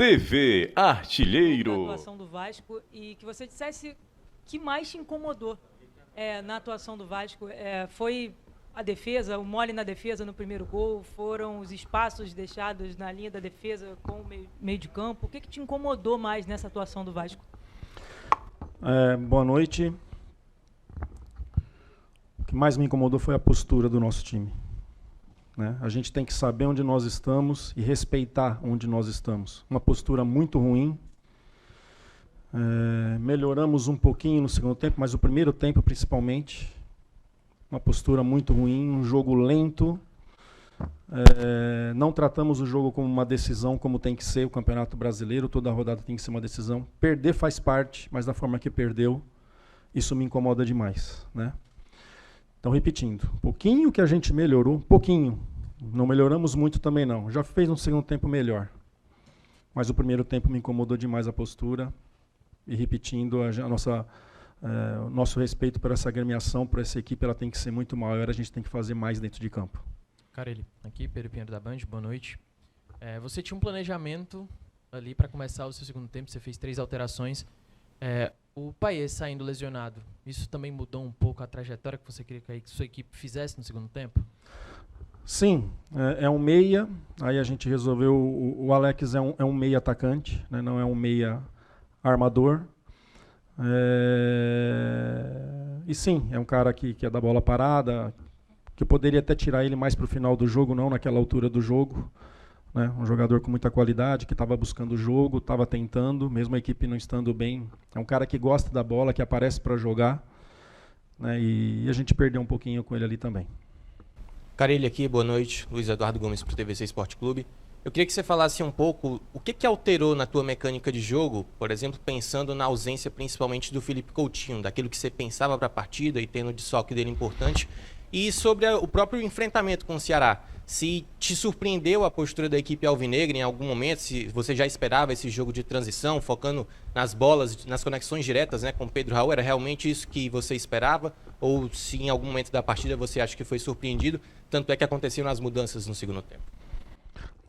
TV Artilheiro. Da atuação do Vasco e que você dissesse o que mais te incomodou na atuação do Vasco. Foi a defesa, o mole na defesa no primeiro gol? Foram os espaços deixados na linha da defesa com o meio de campo? O que te incomodou mais nessa atuação do Vasco? Boa noite. O que mais me incomodou foi a postura do nosso time. Né? A gente tem que saber onde nós estamos e respeitar onde nós estamos. Uma postura muito ruim. Melhoramos um pouquinho no segundo tempo, mas o primeiro tempo principalmente. Uma postura muito ruim, um jogo lento. Não tratamos o jogo como uma decisão, como tem que ser o Campeonato Brasileiro. Toda rodada tem que ser uma decisão. Perder faz parte, mas da forma que perdeu, isso me incomoda demais. Né? Então, repetindo, um pouquinho que a gente melhorou, pouquinho. Não melhoramos muito também não. Já fez um segundo tempo melhor. Mas o primeiro tempo me incomodou demais a postura. E repetindo, o nosso respeito por essa agremiação, por essa equipe, ela tem que ser muito maior, a gente tem que fazer mais dentro de campo. Carelli, aqui, Pedro Pinheiro da Band, boa noite. Você tinha um planejamento ali para começar o seu segundo tempo, você fez 3 alterações. O Payet saindo lesionado, isso também mudou um pouco a trajetória que você queria que sua equipe fizesse no segundo tempo? Sim, é um meia, aí a gente resolveu, o Alex é um meia atacante, né, não é um meia armador. E sim, é um cara que é da bola parada, que eu poderia até tirar ele mais para o final do jogo, não naquela altura do jogo. Né? Um jogador com muita qualidade, que estava buscando o jogo, estava tentando, mesmo a equipe não estando bem. É um cara que gosta da bola, que aparece para jogar. Né? E a gente perdeu um pouquinho com ele ali também. Carelli aqui, boa noite. Luiz Eduardo Gomes para o TVC Esporte Clube. Eu queria que você falasse um pouco o que alterou na tua mecânica de jogo, por exemplo, pensando na ausência principalmente do Felipe Coutinho, daquilo que você pensava para a partida e tendo o desfalque dele importante, e sobre o próprio enfrentamento com o Ceará. Se te surpreendeu a postura da equipe alvinegra em algum momento, se você já esperava esse jogo de transição, focando nas bolas, nas conexões diretas, né, com o Pedro Raul, era realmente isso que você esperava? Ou se em algum momento da partida você acha que foi surpreendido, tanto é que aconteceram as mudanças no segundo tempo?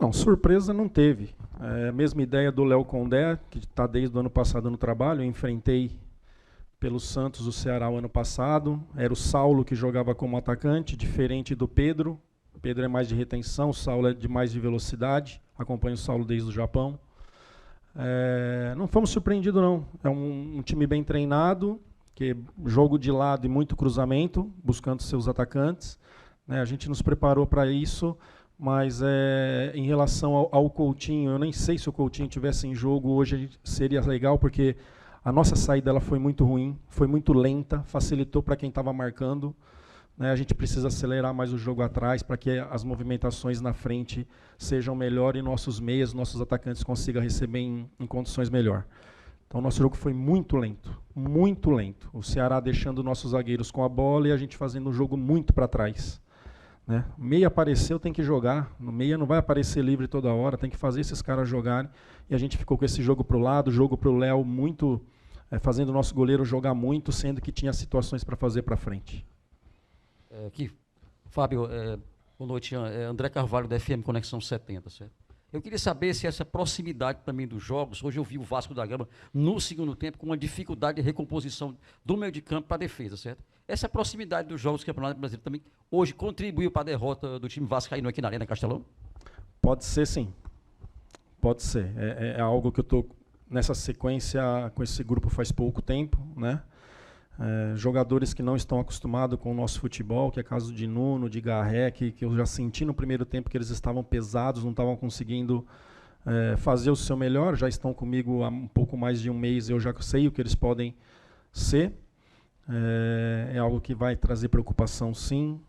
Não, surpresa não teve. A mesma ideia do Léo Condé, que está desde o ano passado no trabalho. Eu enfrentei pelo Santos o Ceará o ano passado. Era o Saulo que jogava como atacante, diferente do Pedro. O Pedro é mais de retenção, o Saulo é de mais de velocidade. Acompanho o Saulo desde o Japão. Não fomos surpreendidos, não. É um time bem treinado, que jogo de lado e muito cruzamento, buscando seus atacantes. Né, a gente nos preparou para isso. Mas em relação ao Coutinho, eu nem sei se o Coutinho tivesse em jogo hoje seria legal, porque a nossa saída ela foi muito ruim, foi muito lenta, facilitou para quem estava marcando. Né, a gente precisa acelerar mais o jogo atrás para que as movimentações na frente sejam melhores e nossos meias, nossos atacantes consigam receber em condições melhor. Então o nosso jogo foi muito lento, muito lento. O Ceará deixando nossos zagueiros com a bola e a gente fazendo o jogo muito para trás. Né? Meia apareceu, tem que jogar. No meia não vai aparecer livre toda hora, tem que fazer esses caras jogarem. E a gente ficou com esse jogo para o lado, jogo para o Léo muito, fazendo o nosso goleiro jogar muito, sendo que tinha situações para fazer para frente. Aqui, Fábio, boa noite. André Carvalho, da FM Conexão 70, certo? Eu queria saber se essa proximidade também dos jogos, hoje eu vi o Vasco da Gama no segundo tempo com uma dificuldade de recomposição do meio de campo para a defesa, certo? Essa proximidade dos jogos do Campeonato Brasileiro também hoje contribuiu para a derrota do time vascaíno aqui na Arena Castelão? Pode ser, sim. Pode ser. É algo que eu estou nessa sequência com esse grupo faz pouco tempo, né? Jogadores que não estão acostumados com o nosso futebol, que é caso de Nuno, de Garré, que eu já senti no primeiro tempo que eles estavam pesados, não estavam conseguindo fazer o seu melhor, já estão comigo há um pouco mais de um mês, eu já sei o que eles podem ser. É algo que vai trazer preocupação, sim.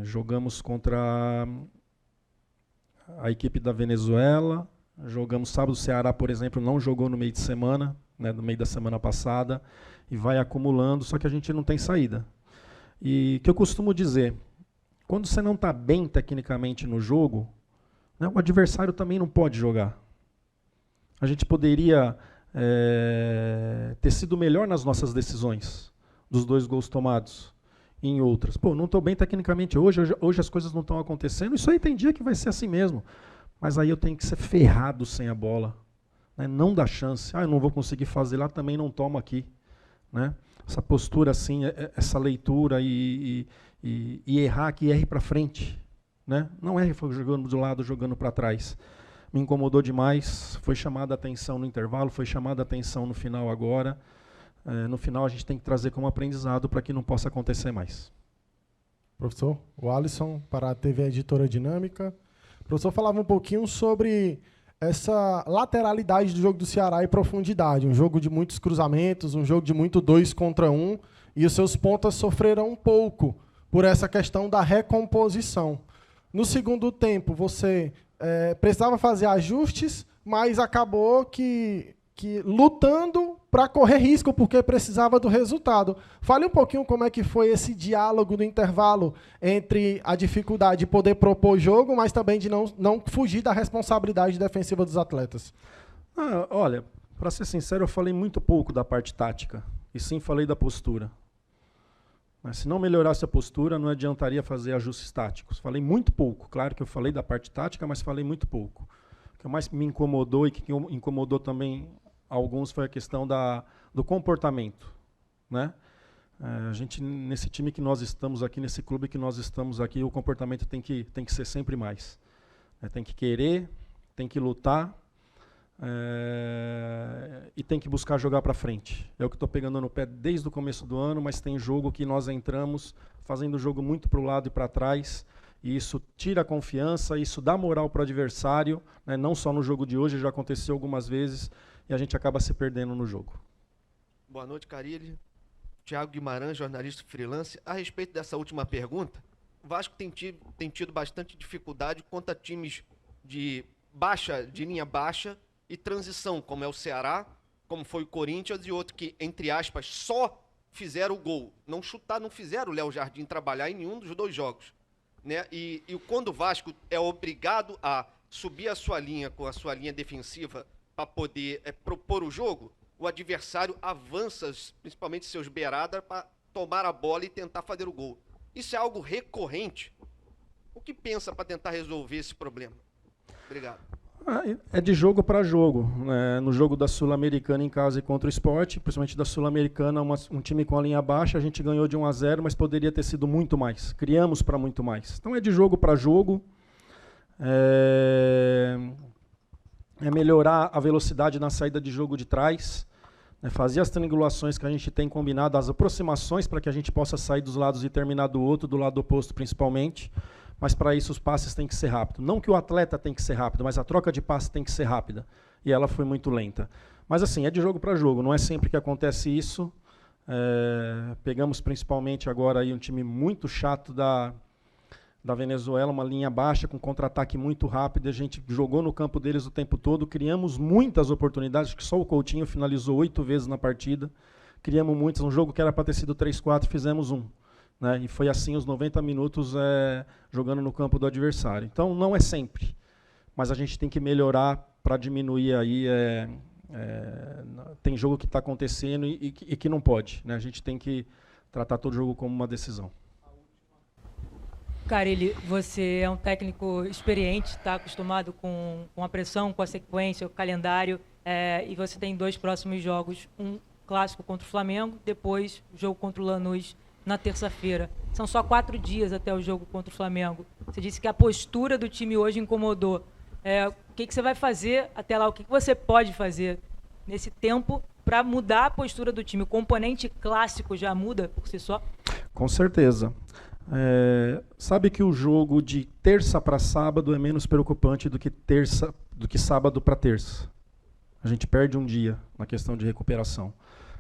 Jogamos contra a equipe da Venezuela, jogamos sábado, o Ceará, por exemplo, não jogou no meio de semana, né, no meio da semana passada, e vai acumulando, só que a gente não tem saída. E o que eu costumo dizer, quando você não está bem tecnicamente no jogo, né, o adversário também não pode jogar. A gente poderia ter sido melhor nas nossas decisões, dos 2 gols tomados, e em outras. Pô, não estou bem tecnicamente hoje as coisas não estão acontecendo, isso aí tem dia que vai ser assim mesmo. Mas aí eu tenho que ser ferrado sem a bola, né? Não dá chance. Eu não vou conseguir fazer lá, também não tomo aqui, né? Essa postura assim, essa leitura e errar que erre para frente, né? Não erre jogando do lado, jogando para trás. Me incomodou demais, foi chamada a atenção no intervalo, foi chamada a atenção no final agora. No final a gente tem que trazer como aprendizado para que não possa acontecer mais. Professor, o Alisson para a TV Editora Dinâmica. O professor falava um pouquinho sobre essa lateralidade do jogo do Ceará e profundidade, um jogo de muitos cruzamentos, um jogo de muito 2 contra 1, e os seus pontas sofreram um pouco por essa questão da recomposição. No segundo tempo, você precisava fazer ajustes, mas acabou que lutando para correr risco, porque precisava do resultado. Fale um pouquinho como é que foi esse diálogo no intervalo entre a dificuldade de poder propor jogo, mas também de não fugir da responsabilidade defensiva dos atletas. Olha, para ser sincero, eu falei muito pouco da parte tática, e sim falei da postura. Mas se não melhorasse a postura, não adiantaria fazer ajustes táticos. Falei muito pouco. Claro que eu falei da parte tática, mas falei muito pouco. O que mais me incomodou e que incomodou também alguns foi a questão do comportamento, né? A gente, nesse time que nós estamos aqui, nesse clube que nós estamos aqui, o comportamento tem que ser sempre mais. Tem que querer, tem que lutar e tem que buscar jogar para frente. É o que estou pegando no pé desde o começo do ano, mas tem jogo que nós entramos fazendo o jogo muito para o lado e para trás, e isso tira a confiança, isso dá moral para o adversário, né? Não só no jogo de hoje, já aconteceu algumas vezes, e a gente acaba se perdendo no jogo. Boa noite, Carilli. Thiago Guimarães, jornalista freelance. A respeito dessa última pergunta, o Vasco tem tido bastante dificuldade contra times de linha baixa e transição, como é o Ceará, como foi o Corinthians, e outro que, entre aspas, só fizeram o gol. Não fizeram o Léo Jardim trabalhar em nenhum dos 2 jogos, né? E quando o Vasco é obrigado a subir a sua linha com a sua linha defensiva para poder propor o jogo, o adversário avança, principalmente seus beiradas, para tomar a bola e tentar fazer o gol. Isso é algo recorrente. O que pensa para tentar resolver esse problema? Obrigado. É de jogo para jogo. No jogo da Sul-Americana em casa e contra o Sport, principalmente da Sul-Americana, um time com a linha baixa, a gente ganhou de 1-0, mas poderia ter sido muito mais. Criamos para muito mais. Então é de jogo para jogo. É melhorar a velocidade na saída de jogo de trás, né, fazer as triangulações que a gente tem combinado, as aproximações para que a gente possa sair dos lados e terminar do outro, do lado oposto principalmente, mas para isso os passes têm que ser rápidos. Não que o atleta tem que ser rápido, mas a troca de passes tem que ser rápida, e ela foi muito lenta. Mas assim, é de jogo para jogo, não é sempre que acontece isso. Pegamos principalmente agora aí um time muito chato da Venezuela, uma linha baixa, com contra-ataque muito rápido, a gente jogou no campo deles o tempo todo, criamos muitas oportunidades, acho que só o Coutinho finalizou 8 vezes na partida, criamos muitas, um jogo que era para ter sido 3-4, fizemos 1. Né? E foi assim os 90 minutos jogando no campo do adversário. Então não é sempre, mas a gente tem que melhorar para diminuir aí, tem jogo que está acontecendo e que não pode, né? A gente tem que tratar todo jogo como uma decisão. Carilli, você é um técnico experiente, está acostumado com a pressão, com a sequência, o calendário, e você tem 2 próximos jogos, um clássico contra o Flamengo, depois o jogo contra o Lanús na terça-feira. São só 4 dias até o jogo contra o Flamengo. Você disse que a postura do time hoje incomodou. O que você vai fazer até lá? O que você pode fazer nesse tempo para mudar a postura do time? O componente clássico já muda por si só? Com certeza. Sabe que o jogo de terça para sábado é menos preocupante do que sábado para terça. A gente perde um dia na questão de recuperação,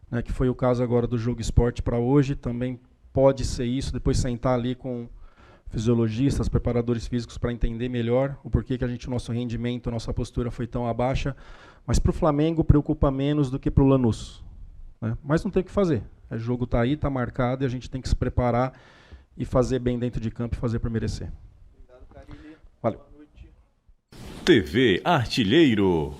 né, que foi o caso agora do jogo Sport para hoje. Também pode ser isso, depois sentar ali com fisiologistas, preparadores físicos para entender melhor o porquê que nosso rendimento, nossa postura foi tão abaixa. Mas para o Flamengo preocupa menos do que para o Lanús, né? Mas não tem o que fazer. O jogo está aí, está marcado, e a gente tem que se preparar e fazer bem dentro de campo e fazer por merecer. Obrigado, Carilli. Valeu. Boa noite. TV Artilheiro.